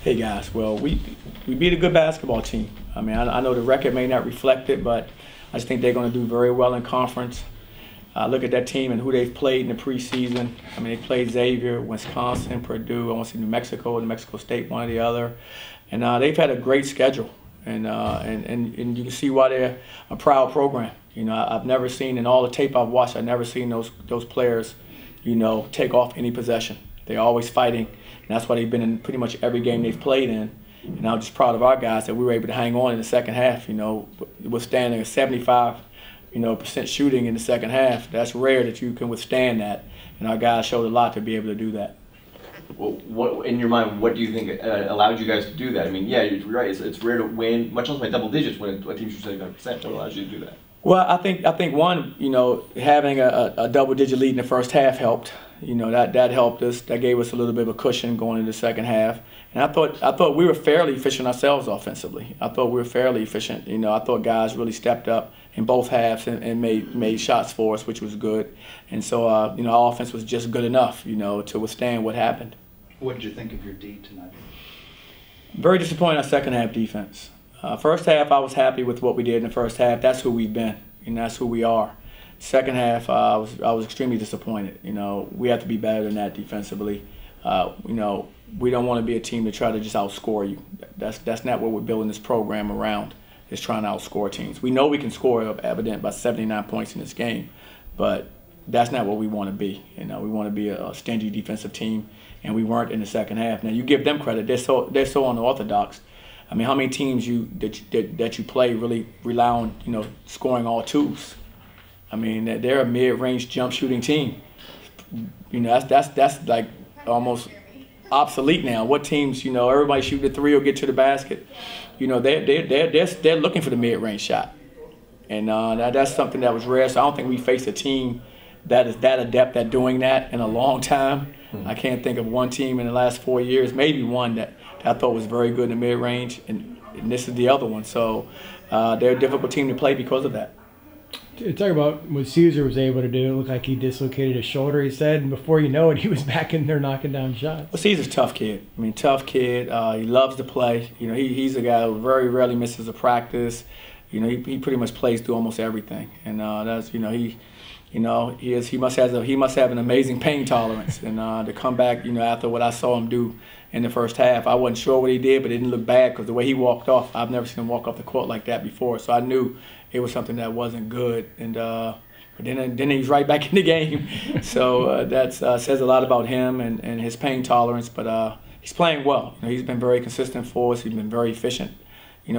Hey guys, well we beat a good basketball team. I mean I know the record may not reflect it, but I just think they're going to do very well in conference. Look at that team and who they've played in the preseason. I mean they played Xavier, Wisconsin, Purdue, I want to say New Mexico State, one or the other, and they've had a great schedule, and you can see why they're a proud program. You know I've never seen in all the tape I've watched, I've never seen those players, take off any possession. They're always fighting. And that's why they've been in pretty much every game they've played in. And I'm just proud of our guys that we were able to hang on in the second half, withstanding a 75% shooting in the second half. That's rare that you can withstand that. And our guys showed a lot to be able to do that. Well, what, in your mind, what do you think allowed you guys to do that? I mean, yeah, you're right. It's rare to win, much less by double digits when a team shoots 75%. What allows you to do that? Well, I think one, having a double-digit lead in the first half helped. That helped us. That gave us a little bit of a cushion going into the second half. And I thought we were fairly efficient ourselves offensively. I thought we were fairly efficient. I thought guys really stepped up in both halves and made shots for us, which was good. And so our offense was just good enough, to withstand what happened. What did you think of your D tonight? Very disappointed in our second half defense. First half, I was happy with what we did in the first half. That's who we've been, and that's who we are. Second half, I was extremely disappointed. We have to be better than that defensively. We don't want to be a team to try to just outscore you. That's not what we're building this program around, is trying to outscore teams. We know we can score, evident, by 79 points in this game, but that's not what we want to be. We want to be a stingy defensive team, and we weren't in the second half. Now, you give them credit. They're so unorthodox. I mean, how many teams that you play really rely on, scoring all twos? I mean, they're a mid-range jump shooting team. That's like almost obsolete now. What teams, everybody shoot the three or get to the basket. They're looking for the mid-range shot, and that's something that was rare. So I don't think we faced a team that is that adept at doing that in a long time. I can't think of one team in the last 4 years, maybe one that I thought was very good in the mid-range, and this is the other one. So they're a difficult team to play because of that. Talk about what Caesar was able to do. It looked like he dislocated his shoulder, he said, and before you know it, he was back in there knocking down shots. Well, Caesar's a tough kid. I mean, tough kid. He loves to play. He's a guy who very rarely misses a practice. He pretty much plays through almost everything, and that's he must have an amazing pain tolerance, and to come back after what I saw him do in the first half, I wasn't sure what he did, but it didn't look bad because the way he walked off, I've never seen him walk off the court like that before. So I knew it was something that wasn't good, and but then he's right back in the game. So that says a lot about him and his pain tolerance. But he's playing well. He's been very consistent for us. He's been very efficient,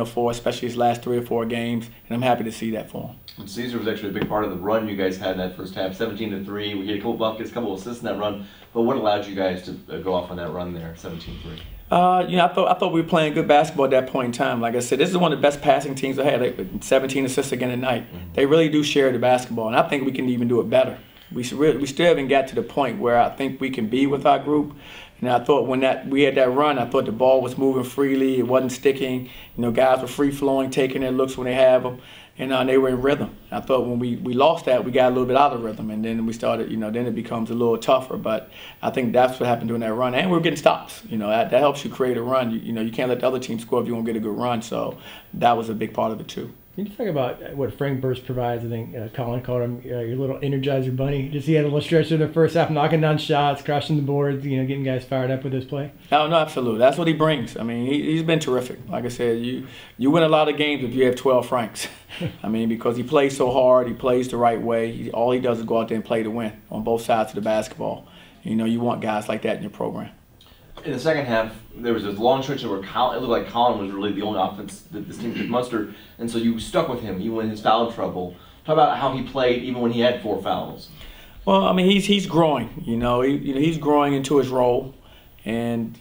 for us, especially his last 3 or 4 games, and I'm happy to see that for him. And Caesar was actually a big part of the run you guys had in that first half, 17-3. We had a couple buckets, a couple assists in that run. But what allowed you guys to go off on that run there, 17-3? I thought we were playing good basketball at that point in time. Like I said, this is one of the best passing teams I had. 17 assists again tonight. They really do share the basketball, and I think we can even do it better. We still haven't got to the point where I think we can be with our group. And I thought when we had that run, I thought the ball was moving freely. It wasn't sticking. Guys were free flowing, taking their looks when they have them, and they were in rhythm. I thought when we lost that, we got a little bit out of rhythm, and then we started. Then it becomes a little tougher. But I think that's what happened during that run, and we were getting stops. That helps you create a run. You can't let the other team score if you want to get a good run. So that was a big part of it too. Can you talk about what Frank Burst provides? I think Colin called him your little Energizer bunny. Just he had a little stretch in the first half, knocking down shots, crashing the boards, getting guys fired up with his play. No, absolutely. That's what he brings. I mean, he's been terrific. Like I said, you win a lot of games if you have 12 Franks. I mean, because he plays so hard, he plays the right way. All he does is go out there and play to win on both sides of the basketball. You want guys like that in your program. In the second half, there was this long stretch where it looked like Colin was really the only offense that this team could muster, and so you stuck with him even in his foul trouble. Talk about how he played even when he had 4 fouls. Well, I mean, he's growing. He's growing into his role, and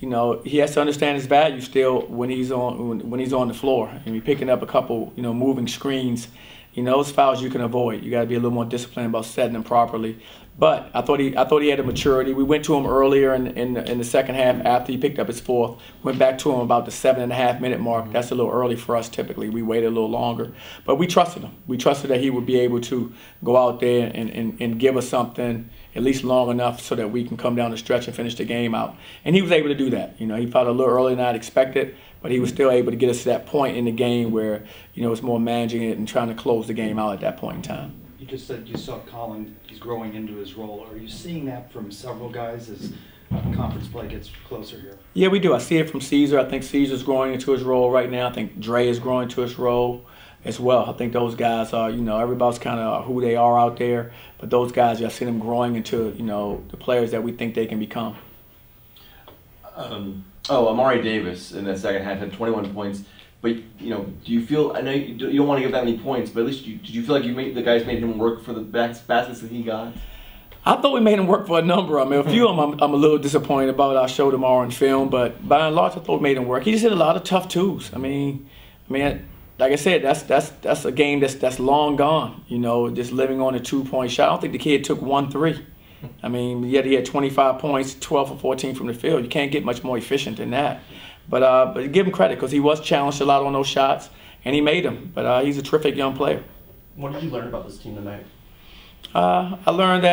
he has to understand his value still when he's on the floor. And he's picking up a couple moving screens. Those fouls you can avoid. You got to be a little more disciplined about setting them properly. But I thought he had a maturity. We went to him earlier in the second half after he picked up his fourth. Went back to him about the 7.5-minute mark. That's a little early for us typically. We waited a little longer. But we trusted him. We trusted that he would be able to go out there and give us something at least long enough so that we can come down the stretch and finish the game out. And he was able to do that. You know, he fought a little earlier than I'd expected, but he was still able to get us to that point in the game where, you know, it's more managing it and trying to close the game out at that point in time. You just said you saw Colin, he's growing into his role. Are you seeing that from several guys as conference play gets closer here? Yeah, we do. I see it from Caesar. I think Caesar's growing into his role right now. I think Dre is growing into his role as well. I think those guys are, you know, everybody's kind of who they are out there, but those guys, I've seen them growing into, you know, the players that we think they can become. Amari Davis in that second half had 21 points. But, you know, do you feel, I know you don't want to give that many points, but at least did you feel like the guys made him work for the baskets that he got? I thought we made him work for a number of them. A few of them I'm a little disappointed about. I'll show tomorrow in film, but by and large I thought we made him work. He just hit a lot of tough twos. I mean, like I said, that's a game that's long gone, you know, just living on a 2-point shot. I don't think the kid took 1-3. I mean, yet he had 25 points, 12 or 14 from the field. You can't get much more efficient than that. But give him credit because he was challenged a lot on those shots, and he made them. But he's a terrific young player. What did you learn about this team tonight? I learned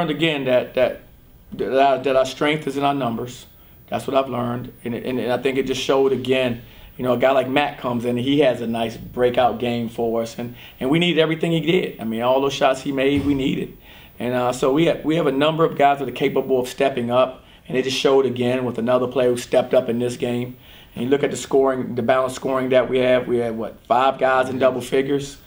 again that our strength is in our numbers. That's what I've learned, and I think it just showed again. You know, a guy like Matt comes in, and he has a nice breakout game for us, and we needed everything he did. I mean, all those shots he made, we needed, and so we have a number of guys that are capable of stepping up. And it just showed again with another player who stepped up in this game. And you look at the scoring, the balanced scoring that we have. We had, what, 5 guys in double figures?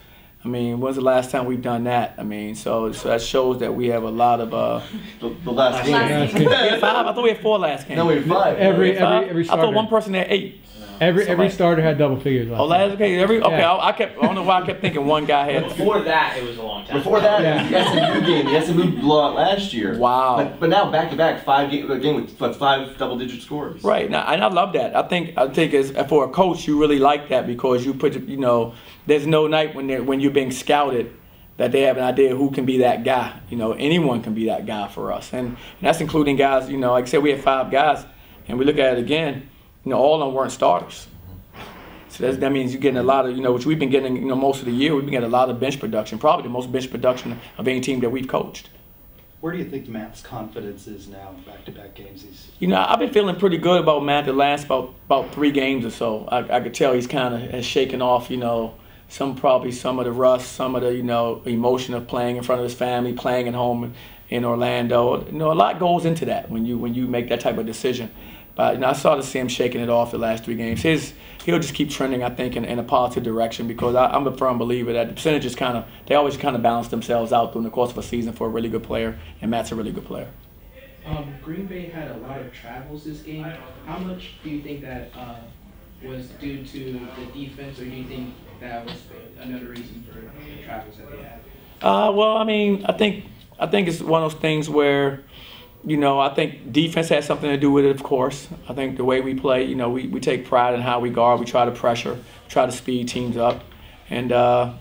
I mean, when's the last time we've done that? I mean, so that shows that we have a lot of the last game. We had 5? I thought we had 4 last game. No, we had 5. Every I starter. thought one person had 8. Every starter had double figures. Oh, last okay. I don't know why I kept thinking one guy had. Before that, it was a long time. Before that, the SMU game, the SMU blowout last year. Wow. But now back to back, 5 game with 5 double-digit scores. Right. Now, and I love that. I think as for a coach, you really like that because you put, you know, there's no night when you're being scouted that they have an idea who can be that guy. You know, anyone can be that guy for us, and that's including guys. You know, like I said, we had 5 guys, and we look at it again. You know, all of them weren't starters. So that means you're getting a lot of, you know, which we've been getting, you know, most of the year. We've been getting a lot of bench production, probably the most bench production of any team that we've coached. Where do you think Matt's confidence is now in back-to-back games? You know, I've been feeling pretty good about Matt the last about 3 games or so. I could tell he's kind of has shaken off, you know, probably some of the rust, some of the, you know, emotion of playing in front of his family, playing at home in Orlando. You know, a lot goes into that when you make that type of decision. But you know, I started to see him shaking it off the last 3 games. He'll just keep trending, I think, in a positive direction because I'm a firm believer that the percentages they always kind of balance themselves out during the course of a season for a really good player, and Matt's a really good player. Green Bay had a lot of travels this game. How much do you think that was due to the defense, or do you think that was another reason for the travels that they had? Well, I mean, I think it's one of those things where, you know, I think defense has something to do with it, of course. I think the way we play, you know, we take pride in how we guard. We try to pressure, try to speed teams up. And I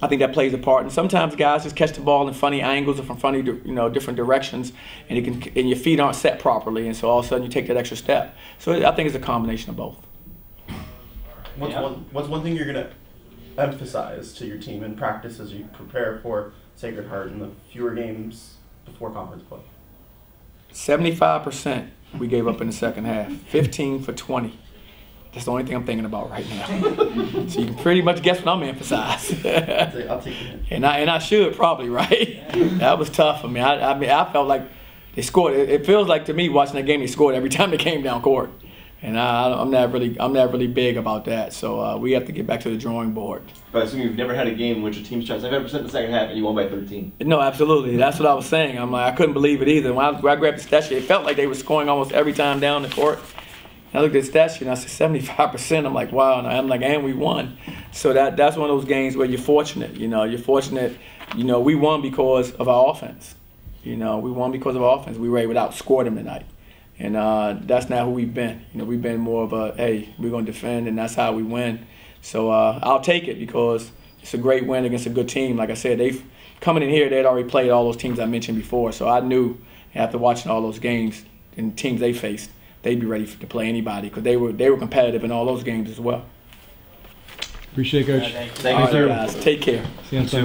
think that plays a part. And sometimes guys just catch the ball in funny angles or from funny, you know, different directions, and your feet aren't set properly. And so all of a sudden you take that extra step. So I think it's a combination of both. What's one thing you're going to emphasize to your team in practice as you prepare for Sacred Heart in the fewer games before conference play? 75% we gave up in the second half. 15 for 20. That's the only thing I'm thinking about right now. So you can pretty much guess what I'm emphasizing. I'll take it. And I should probably, right? That was tough. I mean, I felt like they scored. It feels like to me watching that game they scored every time they came down court. And I'm not really big about that. So we have to get back to the drawing board. But I assume you've never had a game in which a team shot 75% in the second half and you won by 13. No, absolutely. That's what I was saying. I'm like, I couldn't believe it either. When I grabbed the stat sheet, it felt like they were scoring almost every time down the court. And I looked at the stat sheet and I said 75%. I'm like, wow. And I'm like, and we won. So that's one of those games where you're fortunate. You know, you're fortunate. You know, we won because of our offense. You know, we won because of our offense. We were able to outscore them tonight. And that's not who we've been. You know, we've been more of a, hey, we're going to defend, and that's how we win. So I'll take it because it's a great win against a good team. Like I said, coming in here, they'd already played all those teams I mentioned before, so I knew after watching all those games and teams they faced, they'd be ready to play anybody because they were competitive in all those games as well. Appreciate it, Coach. Thank you, All sir. right, guys, take care. See you on Sunday.